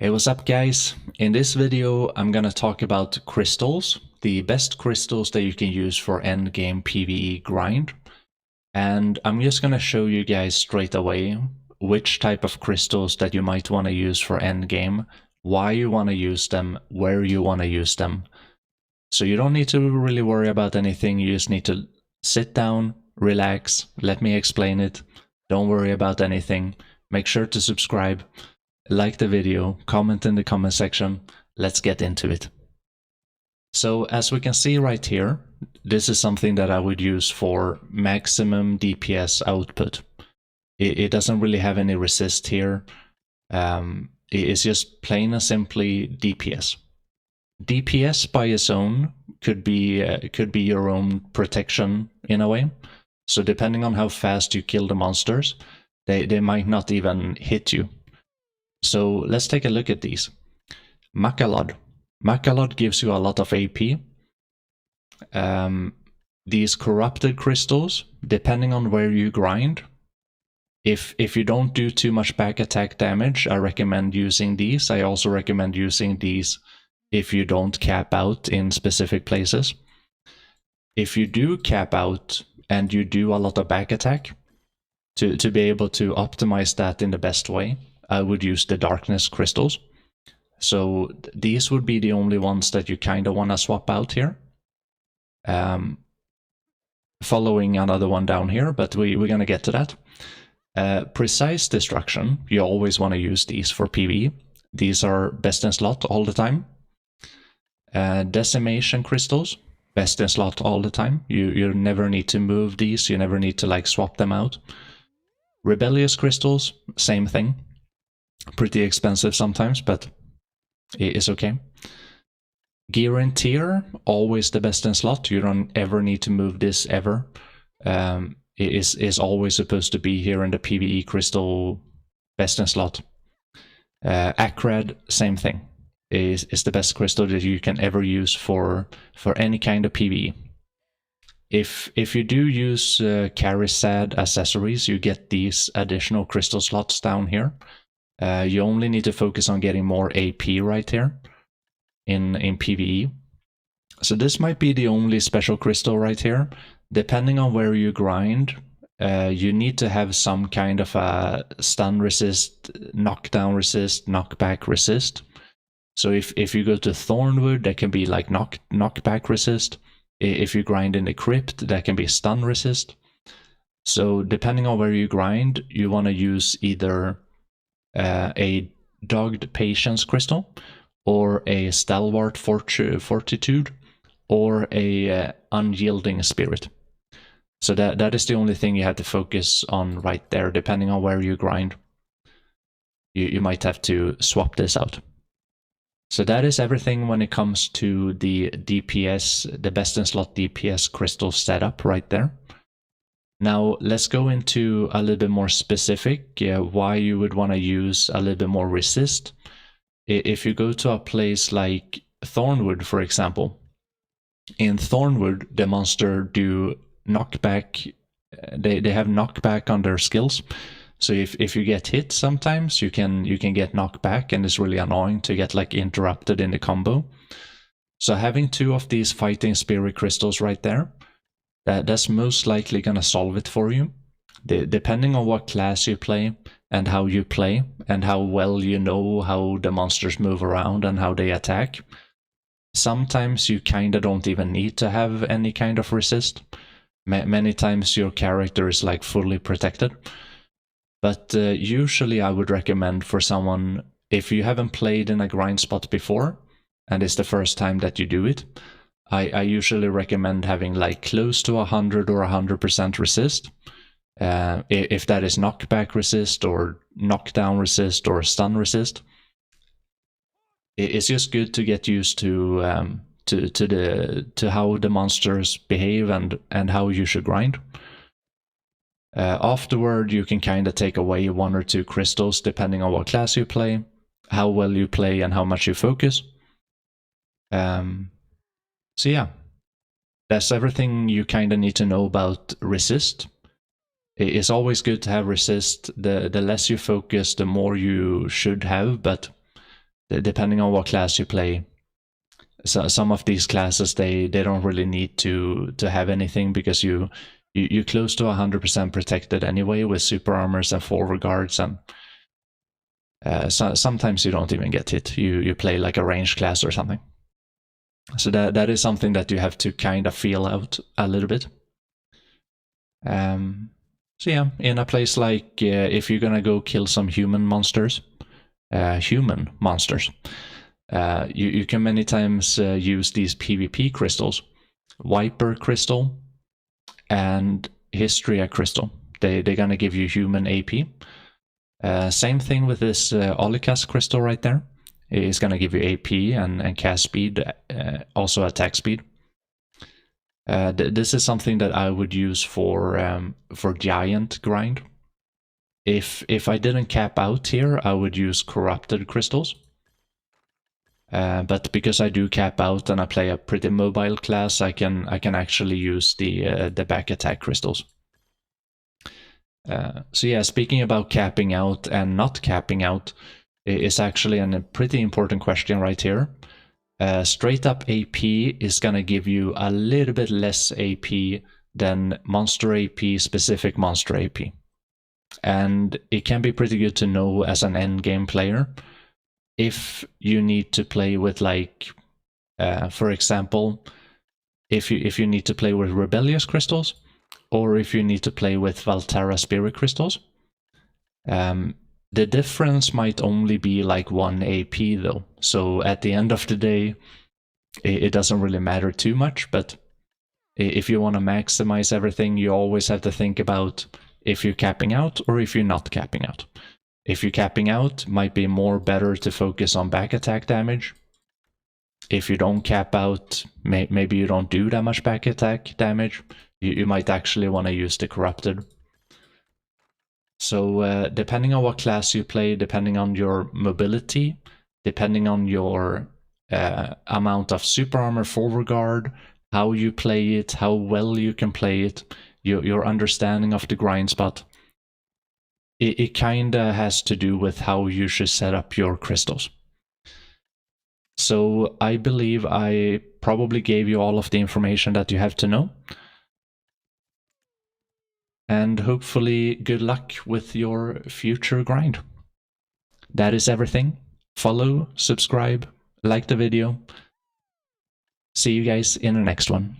Hey, what's up guys? In this video I'm gonna talk about crystals, the best crystals that you can use for endgame PvE grind. And I'm just gonna show you guys straight away which type of crystals that you might want to use for endgame, why you want to use them, where you want to use them. So you don't need to really worry about anything, you just need to sit down, relax, let me explain it. Don't worry about anything. Make sure to subscribe. Like the video, comment in the comment section, let's get into it. So as we can see right here, this is something that I would use for maximum DPS output. It doesn't really have any resist here. It's just plain and simply DPS. DPS by its own could be your own protection in a way. So depending on how fast you kill the monsters, they might not even hit you. So let's take a look at these. Macalod. Macalod gives you a lot of AP. These corrupted crystals, depending on where you grind, if you don't do too much back attack damage, I recommend using these. I also recommend using these if you don't cap out in specific places. If you do cap out and you do a lot of back attack, to be able to optimize that in the best way, I would use the darkness crystals. So these would be the only ones that you kind of want to swap out here. Following another one down here, but we're going to get to that. Precise destruction, you always want to use these for PvE. These are best in slot all the time. Decimation crystals, best in slot all the time. You never need to move these, you never need to like swap them out. Rebellious crystals, same thing. Pretty expensive sometimes, but it is okay. Gear and tier, always the best in slot. You don't ever need to move this ever. It is always supposed to be here in the PvE crystal best in slot. Acrad, same thing. Is the best crystal that you can ever use for any kind of PvE. If you do use Charisad accessories, you get these additional crystal slots down here. You only need to focus on getting more AP right here in PvE. So this might be the only special crystal right here. Depending on where you grind, you need to have some kind of a stun resist, knockdown resist, knockback resist. So if you go to Thornwood, that can be like knockback resist. If you grind in the crypt, that can be stun resist. So depending on where you grind, you want to use either a dogged patience crystal, or a stalwart fortitude, or a unyielding spirit. So that is the only thing you have to focus on right there. Depending on where you grind, you might have to swap this out. So that is everything when it comes to the DPS, the best in slot DPS crystal setup right there. Now let's go into a little bit more specific, why you would want to use a little bit more resist. If you go to a place like Thornwood, for example, in Thornwood the monster do knockback, they have knockback on their skills. So if you get hit sometimes, you can get knocked back, and it's really annoying to get like interrupted in the combo. So having two of these fighting spirit crystals right there, that's most likely gonna solve it for you. Depending on what class you play and how you play and how well you know how the monsters move around and how they attack, sometimes you kinda don't even need to have any kind of resist. Many times your character is like fully protected. But usually I would recommend for someone, if you haven't played in a grind spot before and it's the first time that you do it, I usually recommend having like close to 100 or 100% resist. If that is knockback resist or knockdown resist or stun resist, it's just good to get used to how the monsters behave and how you should grind. Afterward, you can kind of take away one or two crystals depending on what class you play, how well you play, and how much you focus. So yeah, that's everything you kind of need to know about resist. It's always good to have resist. The less you focus, the more you should have, but depending on what class you play. So some of these classes they don't really need to have anything, because you close to 100% protected anyway with super armors and forward guards, and sometimes you don't even get hit. You play like a ranged class or something. So that is something that you have to kind of feel out a little bit. So yeah, in a place like if you're gonna go kill some human monsters, you can many times use these PvP crystals, Viper crystal and Hysteria crystal. They're gonna give you human AP. Same thing with this Olicas crystal right there. It's gonna give you AP and cast speed, also attack speed. This is something that I would use for giant grind. If I didn't cap out here, I would use corrupted crystals. But because I do cap out and I play a pretty mobile class, I can actually use the back attack crystals. So yeah, speaking about capping out and not capping out is actually a pretty important question right here. Straight up AP is gonna give you a little bit less AP than monster AP, specific monster AP. And it can be pretty good to know as an endgame player if you need to play with, like, for example, if you need to play with rebellious crystals, or if you need to play with Valterra spirit crystals. The difference might only be like 1 AP though, so at the end of the day it doesn't really matter too much. But if you want to maximize everything, you always have to think about if you're capping out or if you're not capping out. If you're capping out, might be more better to focus on back attack damage. If you don't cap out, maybe you don't do that much back attack damage, you might actually want to use the corrupted. So depending on what class you play, depending on your mobility, depending on your amount of super armor, forward guard, how you play it, how well you can play it, your understanding of the grind spot, it kinda has to do with how you should set up your crystals. So I believe I probably gave you all of the information that you have to know. And hopefully good luck with your future grind. That is everything. Follow, subscribe, like the video. See you guys in the next one.